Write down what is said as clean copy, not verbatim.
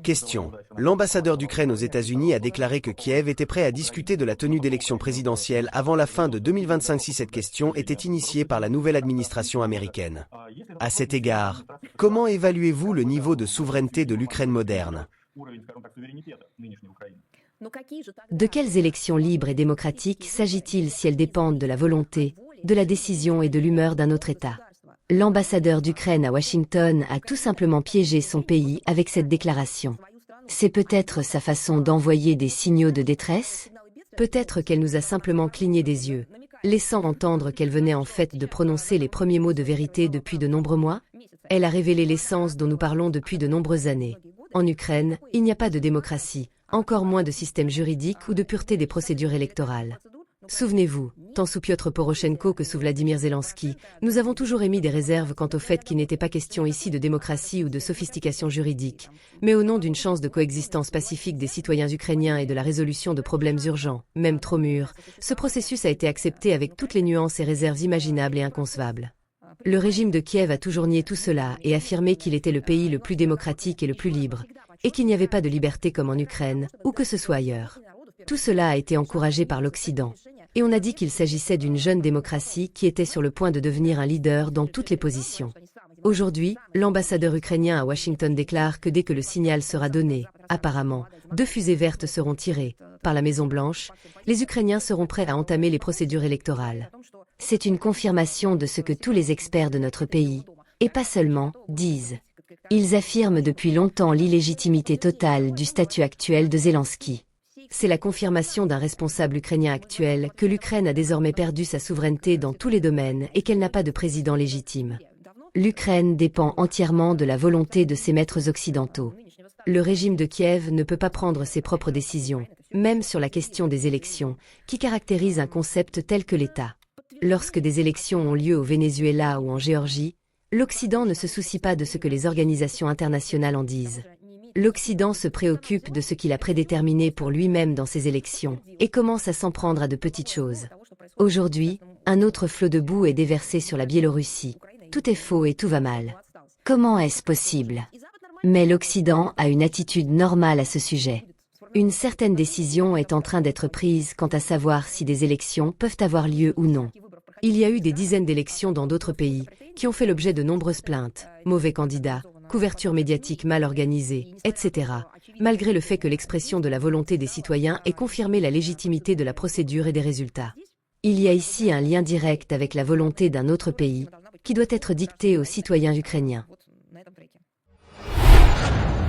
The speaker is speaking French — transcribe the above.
Question. L'ambassadeur d'Ukraine aux États-Unis a déclaré que Kiev était prêt à discuter de la tenue d'élections présidentielles avant la fin de 2025 si cette question était initiée par la nouvelle administration américaine. À cet égard, comment évaluez-vous le niveau de souveraineté de l'Ukraine moderne? De quelles élections libres et démocratiques s'agit-il si elles dépendent de la volonté, de la décision et de l'humeur d'un autre État? L'ambassadeur d'Ukraine à Washington a tout simplement piégé son pays avec cette déclaration. C'est peut-être sa façon d'envoyer des signaux de détresse? Peut-être qu'elle nous a simplement cligné des yeux, laissant entendre qu'elle venait en fait de prononcer les premiers mots de vérité depuis de nombreux mois? Elle a révélé l'essence dont nous parlons depuis de nombreuses années. En Ukraine, il n'y a pas de démocratie, encore moins de système juridique ou de pureté des procédures électorales. Souvenez-vous, tant sous Piotr Poroshenko que sous Vladimir Zelensky, nous avons toujours émis des réserves quant au fait qu'il n'était pas question ici de démocratie ou de sophistication juridique, mais au nom d'une chance de coexistence pacifique des citoyens ukrainiens et de la résolution de problèmes urgents, même trop mûrs, ce processus a été accepté avec toutes les nuances et réserves imaginables et inconcevables. Le régime de Kiev a toujours nié tout cela et affirmé qu'il était le pays le plus démocratique et le plus libre, et qu'il n'y avait pas de liberté comme en Ukraine, ou que ce soit ailleurs. Tout cela a été encouragé par l'Occident. Et on a dit qu'il s'agissait d'une jeune démocratie qui était sur le point de devenir un leader dans toutes les positions. Aujourd'hui, l'ambassadeur ukrainien à Washington déclare que dès que le signal sera donné, apparemment, 2 fusées vertes seront tirées par la Maison-Blanche, les Ukrainiens seront prêts à entamer les procédures électorales. C'est une confirmation de ce que tous les experts de notre pays, et pas seulement, disent. Ils affirment depuis longtemps l'illégitimité totale du statut actuel de Zelensky. C'est la confirmation d'un responsable ukrainien actuel que l'Ukraine a désormais perdu sa souveraineté dans tous les domaines et qu'elle n'a pas de président légitime. L'Ukraine dépend entièrement de la volonté de ses maîtres occidentaux. Le régime de Kiev ne peut pas prendre ses propres décisions, même sur la question des élections, qui caractérise un concept tel que l'État. Lorsque des élections ont lieu au Venezuela ou en Géorgie, l'Occident ne se soucie pas de ce que les organisations internationales en disent. L'Occident se préoccupe de ce qu'il a prédéterminé pour lui-même dans ses élections et commence à s'en prendre à de petites choses. Aujourd'hui, un autre flot de boue est déversé sur la Biélorussie. Tout est faux et tout va mal. Comment est-ce possible? Mais l'Occident a une attitude normale à ce sujet. Une certaine décision est en train d'être prise quant à savoir si des élections peuvent avoir lieu ou non. Il y a eu des dizaines d'élections dans d'autres pays qui ont fait l'objet de nombreuses plaintes, mauvais candidats, couverture médiatique mal organisée, etc., malgré le fait que l'expression de la volonté des citoyens ait confirmé la légitimité de la procédure et des résultats. Il y a ici un lien direct avec la volonté d'un autre pays, qui doit être dictée aux citoyens ukrainiens.